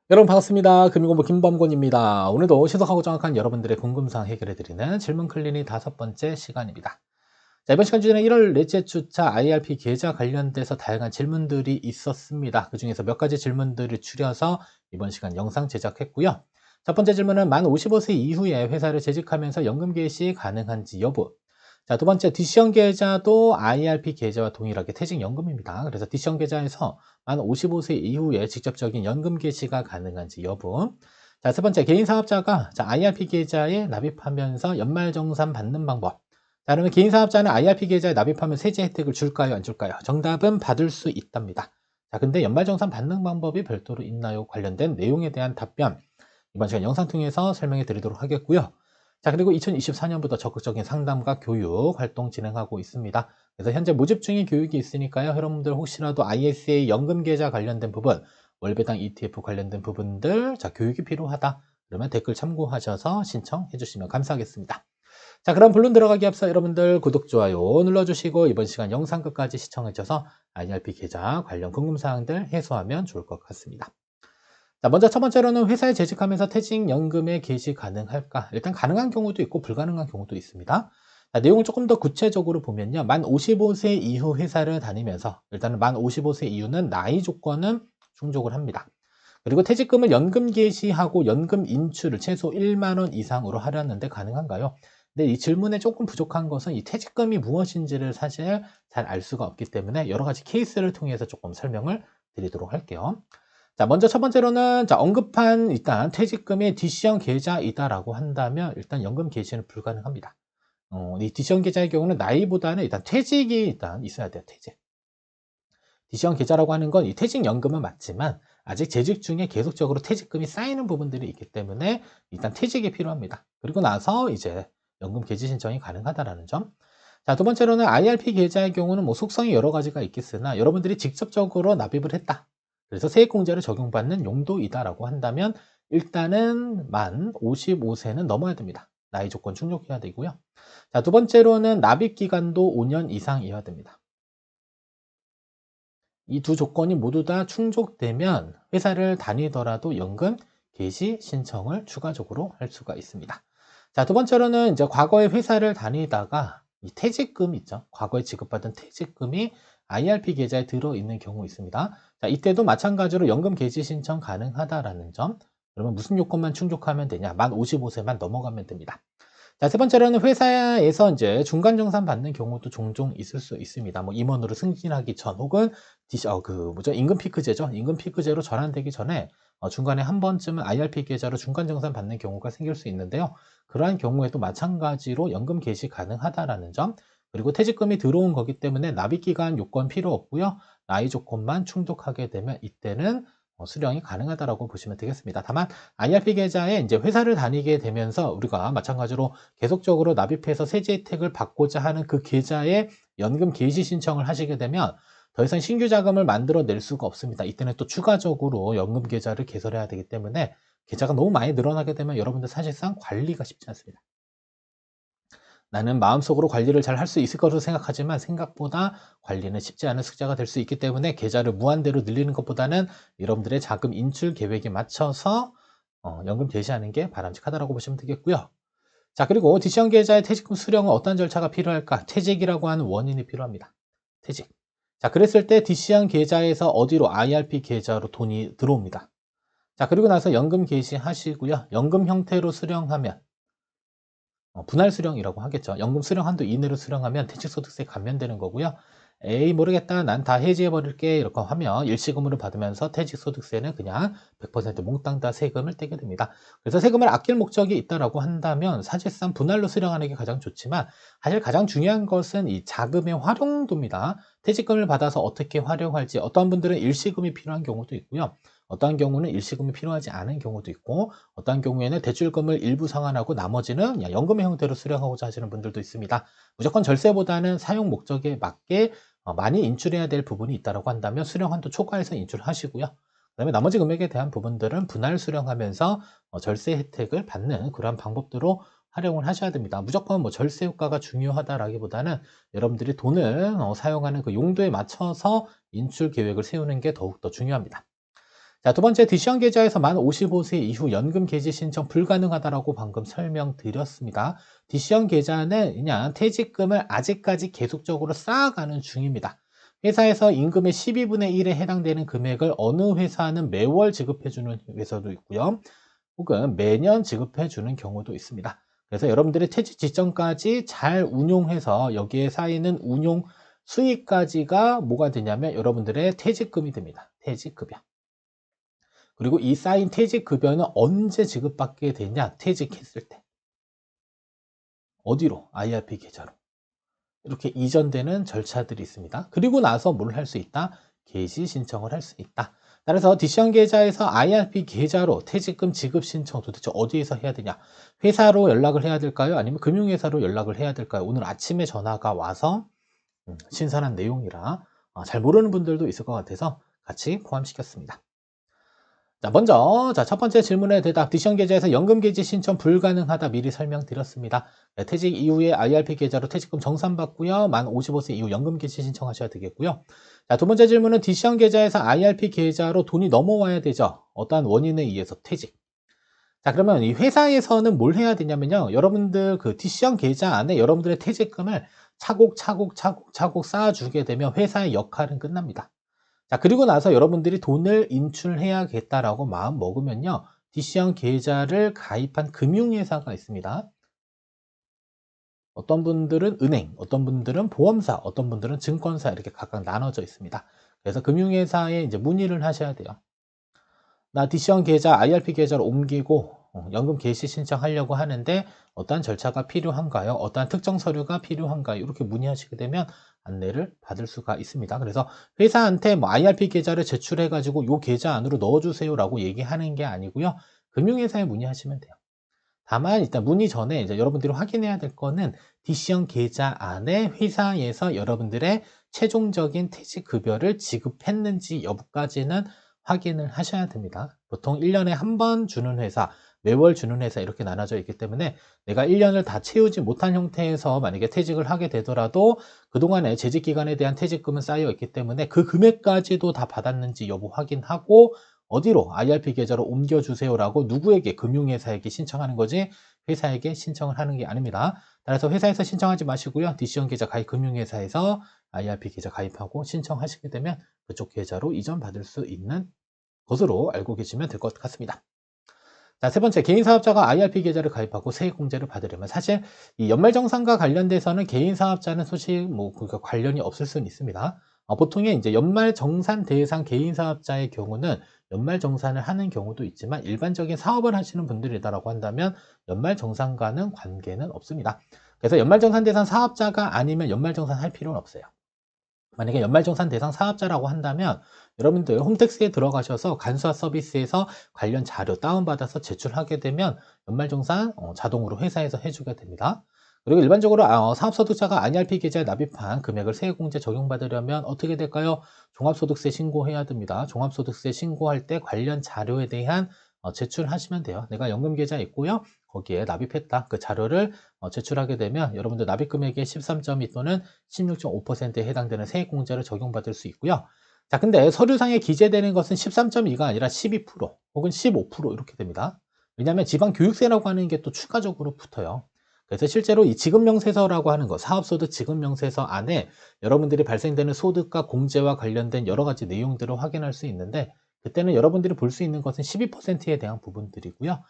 여러분 반갑습니다. 금융공부 김범곤입니다. 오늘도 신속하고 정확한 여러분들의 궁금사항 해결해드리는 질문 클리닉 5번째 시간입니다. 자, 이번 시간 주제는 1월 넷째 주차 IRP 계좌 관련돼서 다양한 질문들이 있었습니다. 그 중에서 몇 가지 질문들을 추려서 이번 시간 영상 제작했고요. 첫 번째 질문은 만 55세 이후에 회사를 재직하면서 연금 개시 가능한지 여부. 자, 두 번째, 디시형 계좌도 IRP 계좌와 동일하게 퇴직연금입니다. 그래서 디시형 계좌에서 만 55세 이후에 직접적인 연금 개시가 가능한지 여부. 자, 세 번째, 개인 사업자가 IRP 계좌에 납입하면서 연말정산 받는 방법. 자, 그러면 개인 사업자는 IRP 계좌에 납입하면 세제 혜택을 줄까요, 안 줄까요? 정답은 받을 수 있답니다. 자, 근데 연말정산 받는 방법이 별도로 있나요? 관련된 내용에 대한 답변 이번 시간 영상 통해서 설명해 드리도록 하겠고요. 자, 그리고 2024년부터 적극적인 상담과 교육 활동 진행하고 있습니다. 그래서 현재 모집 중인 교육이 있으니까요. 여러분들 혹시라도 ISA 연금 계좌 관련된 부분, 월배당 ETF 관련된 부분들, 자, 교육이 필요하다. 그러면 댓글 참고하셔서 신청해 주시면 감사하겠습니다. 자, 그럼 본론 들어가기 앞서 여러분들 구독, 좋아요 눌러주시고 이번 시간 영상 끝까지 시청해 주셔서 IRP 계좌 관련 궁금사항들 해소하면 좋을 것 같습니다. 자, 먼저 첫 번째로는 회사에 재직하면서 퇴직연금에 개시 가능할까? 일단 가능한 경우도 있고 불가능한 경우도 있습니다. 자, 내용을 조금 더 구체적으로 보면요. 만 55세 이후 회사를 다니면서 일단은 만 55세 이후는 나이 조건은 충족을 합니다. 그리고 퇴직금을 연금 개시하고 연금 인출을 최소 1만 원 이상으로 하려는데 가능한가요? 근데 이 질문에 조금 부족한 것은 이 퇴직금이 무엇인지를 사실 잘 알 수가 없기 때문에 여러 가지 케이스를 통해서 조금 설명을 드리도록 할게요. 자, 먼저 첫 번째로는 언급한 일단 퇴직금이 DC형 계좌이다라고 한다면 일단 연금 개시는 불가능합니다. 이 DC형 계좌의 경우는 나이보다는 일단 퇴직이 일단 있어야 돼요. 퇴직. DC형 계좌라고 하는 건 이 퇴직연금은 맞지만 아직 재직 중에 계속적으로 퇴직금이 쌓이는 부분들이 있기 때문에 일단 퇴직이 필요합니다. 그리고 나서 이제 연금 개시 신청이 가능하다라는 점. 자, 두 번째로는 IRP 계좌의 경우는 뭐 속성이 여러 가지가 있겠으나 여러분들이 직접적으로 납입을 했다. 그래서 세액공제를 적용받는 용도이다라고 한다면 일단은 만 55세는 넘어야 됩니다. 나이 조건 충족해야 되고요. 자, 두 번째로는 납입 기간도 5년 이상이어야 됩니다. 이 두 조건이 모두 다 충족되면 회사를 다니더라도 연금 개시 신청을 추가적으로 할 수가 있습니다. 자, 두 번째로는 이제 과거에 회사를 다니다가 이 퇴직금 있죠. 과거에 지급받은 퇴직금이 IRP 계좌에 들어있는 경우 있습니다. 자, 이때도 마찬가지로 연금 개시 신청 가능하다라는 점. 그러면 무슨 요건만 충족하면 되냐? 만 55세만 넘어가면 됩니다. 자, 세 번째로는 회사에서 이제 중간정산 받는 경우도 종종 있을 수 있습니다. 뭐 임원으로 승진하기 전 혹은 임금 피크제죠. 임금 피크제로 전환되기 전에 중간에 한 번쯤은 IRP 계좌로 중간정산 받는 경우가 생길 수 있는데요. 그러한 경우에도 마찬가지로 연금 개시 가능하다라는 점, 그리고 퇴직금이 들어온 거기 때문에 납입기간 요건 필요 없고요. 나이 조건만 충족하게 되면 이때는 수령이 가능하다라고 보시면 되겠습니다. 다만 IRP 계좌에 이제 회사를 다니게 되면서 우리가 마찬가지로 계속적으로 납입해서 세제 혜택을 받고자 하는 그 계좌에 연금 개시 신청을 하시게 되면 더 이상 신규 자금을 만들어 낼 수가 없습니다. 이때는 또 추가적으로 연금 계좌를 개설해야 되기 때문에 계좌가 너무 많이 늘어나게 되면 여러분들 사실상 관리가 쉽지 않습니다. 나는 마음속으로 관리를 잘 할 수 있을 것으로 생각하지만 생각보다 관리는 쉽지 않은 숙제가 될 수 있기 때문에 계좌를 무한대로 늘리는 것보다는 여러분들의 자금 인출 계획에 맞춰서 연금 제시하는 게 바람직하다고 보시면 되겠고요. 자, 그리고 디시형 계좌의 퇴직금 수령은 어떤 절차가 필요할까? 퇴직이라고 하는 원인이 필요합니다. 퇴직. 자, 그랬을 때 디시형 계좌에서 어디로 IRP 계좌로 돈이 들어옵니다. 자, 그리고 나서 연금 개시하시고요. 연금 형태로 수령하면 분할 수령이라고 하겠죠. 연금 수령 한도 이내로 수령하면 퇴직소득세 감면되는 거고요. 에이 모르겠다 난 다 해지해 버릴게 이렇게 하면 일시금으로 받으면서 퇴직소득세는 그냥 100% 몽땅 다 세금을 떼게 됩니다. 그래서 세금을 아낄 목적이 있다라고 한다면 사실상 분할로 수령하는 게 가장 좋지만 사실 가장 중요한 것은 이 자금의 활용도입니다. 퇴직금을 받아서 어떻게 활용할지 어떤 분들은 일시금이 필요한 경우도 있고요. 어떠한 경우는 일시금이 필요하지 않은 경우도 있고 어떠한 경우에는 대출금을 일부 상환하고 나머지는 그냥 연금의 형태로 수령하고자 하시는 분들도 있습니다. 무조건 절세보다는 사용 목적에 맞게 많이 인출해야 될 부분이 있다고 한다면 수령 한도 초과해서 인출하시고요. 그다음에 나머지 금액에 대한 부분들은 분할 수령하면서 절세 혜택을 받는 그러한 방법으로 활용을 하셔야 됩니다. 무조건 뭐 절세 효과가 중요하다라기보다는 여러분들이 돈을 사용하는 그 용도에 맞춰서 인출 계획을 세우는 게 더욱더 중요합니다. 자, 두 번째 디시언 계좌에서 만 55세 이후 연금 개시 신청 불가능하다라고 방금 설명드렸습니다. 디시언 계좌는 그냥 퇴직금을 아직까지 계속적으로 쌓아가는 중입니다. 회사에서 임금의 12분의 1에 해당되는 금액을 어느 회사는 매월 지급해주는 회사도 있고요. 혹은 매년 지급해주는 경우도 있습니다. 그래서 여러분들이 퇴직 직전까지 잘 운용해서 여기에 쌓이는 운용 수익까지가 뭐가 되냐면 여러분들의 퇴직금이 됩니다. 퇴직급여. 그리고 이 쌓인 퇴직급여는 언제 지급받게 되냐? 퇴직했을 때. 어디로? IRP 계좌로. 이렇게 이전되는 절차들이 있습니다. 그리고 나서 뭘 할 수 있다? 개시 신청을 할 수 있다. 따라서 디시언 계좌에서 IRP 계좌로 퇴직금 지급 신청 도대체 어디에서 해야 되냐? 회사로 연락을 해야 될까요? 아니면 금융회사로 연락을 해야 될까요? 오늘 아침에 전화가 와서 신선한 내용이라 잘 모르는 분들도 있을 것 같아서 같이 포함시켰습니다. 자, 먼저 첫 번째 질문에 대답. 디시언 계좌에서 연금 개시 신청 불가능하다 미리 설명드렸습니다. 네, 퇴직 이후에 IRP 계좌로 퇴직금 정산받고요. 만 55세 이후 연금 개시 신청하셔야 되겠고요. 자, 두 번째 질문은 디시언 계좌에서 IRP 계좌로 돈이 넘어와야 되죠. 어떠한 원인에 의해서 퇴직. 자, 그러면 이 회사에서는 뭘 해야 되냐면요. 여러분들 그 디시언 계좌 안에 여러분들의 퇴직금을 차곡차곡 쌓아주게 되면 회사의 역할은 끝납니다. 자, 그리고 나서 여러분들이 돈을 인출해야겠다라고 마음 먹으면요. 디시언 계좌를 가입한 금융회사가 있습니다. 어떤 분들은 은행, 어떤 분들은 보험사, 어떤 분들은 증권사 이렇게 각각 나눠져 있습니다. 그래서 금융회사에 이제 문의를 하셔야 돼요. 나 디시언 계좌, IRP 계좌로 옮기고 연금 개시 신청하려고 하는데 어떠한 절차가 필요한가요? 어떠한 특정 서류가 필요한가요? 이렇게 문의하시게 되면 안내를 받을 수가 있습니다. 그래서 회사한테 뭐 IRP 계좌를 제출해 가지고 요 계좌 안으로 넣어주세요라고 얘기하는 게 아니고요. 금융회사에 문의하시면 돼요. 다만 일단 문의 전에 이제 여러분들이 확인해야 될 거는 디시언 계좌 안에 회사에서 여러분들의 최종적인 퇴직급여를 지급했는지 여부까지는 확인을 하셔야 됩니다. 보통 1년에 한 번 주는 회사, 매월 주는 회사 이렇게 나눠져 있기 때문에 내가 1년을 다 채우지 못한 형태에서 만약에 퇴직을 하게 되더라도 그동안에 재직기간에 대한 퇴직금은 쌓여 있기 때문에 그 금액까지도 다 받았는지 여부 확인하고 어디로 IRP 계좌로 옮겨주세요라고 누구에게 금융회사에게 신청하는 거지 회사에게 신청을 하는 게 아닙니다. 따라서 회사에서 신청하지 마시고요. 디시언 계좌 가입 금융회사에서 IRP 계좌 가입하고 신청하시게 되면 그쪽 계좌로 이전 받을 수 있는 것으로 알고 계시면 될 것 같습니다. 자, 세 번째, 개인 사업자가 IRP 계좌를 가입하고 세액공제를 받으려면 사실 이 연말정산과 관련돼서는 개인 사업자는 솔직히 뭐 그러니까 관련이 없을 수는 있습니다. 보통의 이제 연말정산 대상 개인 사업자의 경우는 연말정산을 하는 경우도 있지만 일반적인 사업을 하시는 분들이다라고 한다면 연말정산과는 관계는 없습니다. 그래서 연말정산 대상 사업자가 아니면 연말정산 할 필요는 없어요. 만약에 연말정산 대상 사업자라고 한다면 여러분들 홈택스에 들어가셔서 간소화 서비스에서 관련 자료 다운받아서 제출하게 되면 연말정산 자동으로 회사에서 해주게 됩니다. 그리고 일반적으로 사업소득자가 IRP 계좌에 납입한 금액을 세액공제 적용받으려면 어떻게 될까요? 종합소득세 신고해야 됩니다. 종합소득세 신고할 때 관련 자료에 대한 제출하시면 돼요. 내가 연금계좌에 있고요. 거기에 납입했다. 그 자료를 제출하게 되면 여러분들 납입금액의 13.2 또는 16.5%에 해당되는 세액공제를 적용받을 수 있고요. 자, 근데 서류상에 기재되는 것은 13.2가 아니라 12% 혹은 15% 이렇게 됩니다. 왜냐하면 지방교육세라고 하는 게 또 추가적으로 붙어요. 그래서 실제로 이 지급명세서라고 하는 거, 사업소득 지급명세서 안에 여러분들이 발생되는 소득과 공제와 관련된 여러 가지 내용들을 확인할 수 있는데 그때는 여러분들이 볼 수 있는 것은 12%에 대한 부분들이고요.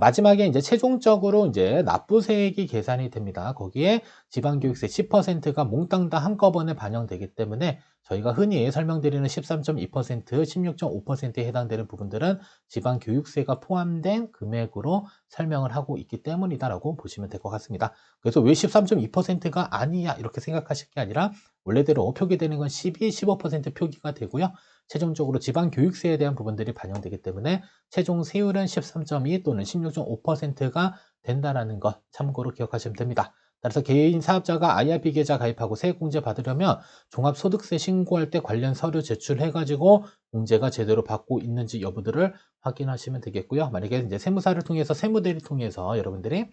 마지막에 이제 최종적으로 이제 납부세액이 계산이 됩니다. 거기에 지방교육세 10%가 몽땅 다 한꺼번에 반영되기 때문에 저희가 흔히 설명드리는 13.2%, 16.5%에 해당되는 부분들은 지방교육세가 포함된 금액으로 설명을 하고 있기 때문이다라고 보시면 될 것 같습니다. 그래서 왜 13.2%가 아니야 이렇게 생각하실 게 아니라 원래대로 표기되는 건 12, 15% 표기가 되고요. 최종적으로 지방교육세에 대한 부분들이 반영되기 때문에 최종 세율은 13.2 또는 16.5%가 된다는 것 참고로 기억하시면 됩니다. 따라서 개인 사업자가 IRP 계좌 가입하고 세액공제 받으려면 종합소득세 신고할 때 관련 서류 제출해가지고 공제가 제대로 받고 있는지 여부들을 확인하시면 되겠고요. 만약에 이제 세무사를 통해서 세무대를 통해서 여러분들이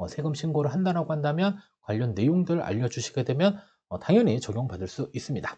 세금 신고를 한다고 한다면 관련 내용들 알려주시게 되면 당연히 적용받을 수 있습니다.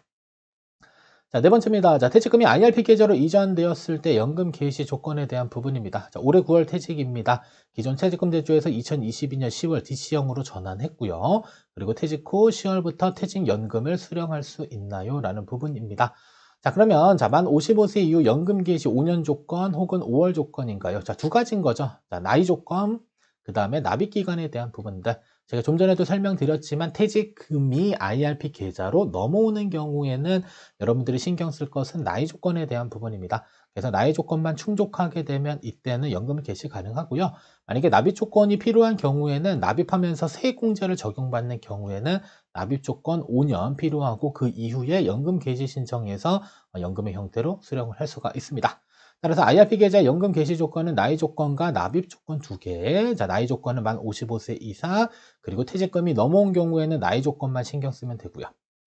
자, 네 번째입니다. 자, 퇴직금이 IRP 계좌로 이전되었을 때 연금 개시 조건에 대한 부분입니다. 자, 올해 9월 퇴직입니다. 기존 퇴직금 대조에서 2022년 10월 DC형으로 전환했고요. 그리고 퇴직 후 10월부터 퇴직연금을 수령할 수 있나요? 라는 부분입니다. 자, 그러면 만 55세 이후 연금 개시 5년 조건 혹은 5월 조건인가요? 자, 두 가지인 거죠. 자, 나이 조건, 그 다음에 납입 기간에 대한 부분들. 제가 좀 전에도 설명드렸지만 퇴직금이 IRP 계좌로 넘어오는 경우에는 여러분들이 신경 쓸 것은 나이 조건에 대한 부분입니다. 그래서 나이 조건만 충족하게 되면 이때는 연금 개시 가능하고요. 만약에 납입 조건이 필요한 경우에는 납입하면서 세액공제를 적용받는 경우에는 납입 조건 5년 필요하고 그 이후에 연금 개시 신청해서 연금의 형태로 수령을 할 수가 있습니다. 따라서 IRP 계좌 연금 개시 조건은 나이 조건과 납입 조건 두 개. 자, 나이 조건은 만 55세 이상, 그리고 퇴직금이 넘어온 경우에는 나이 조건만 신경 쓰면 되고요.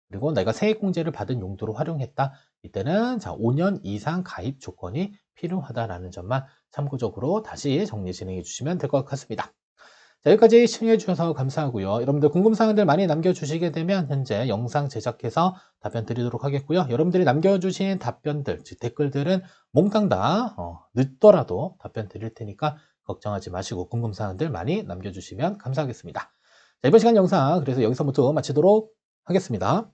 그리고 내가 세액공제를 받은 용도로 활용했다. 이때는 자, 5년 이상 가입 조건이 필요하다라는 점만 참고적으로 다시 정리 진행해 주시면 될 것 같습니다. 자, 여기까지 시청해 주셔서 감사하고요. 여러분들 궁금사항들 많이 남겨주시게 되면 현재 영상 제작해서 답변 드리도록 하겠고요. 여러분들이 남겨주신 답변들, 즉 댓글들은 몽땅 다 늦더라도 답변 드릴 테니까 걱정하지 마시고 궁금사항들 많이 남겨주시면 감사하겠습니다. 자, 이번 시간 영상 그래서 여기서부터 마치도록 하겠습니다.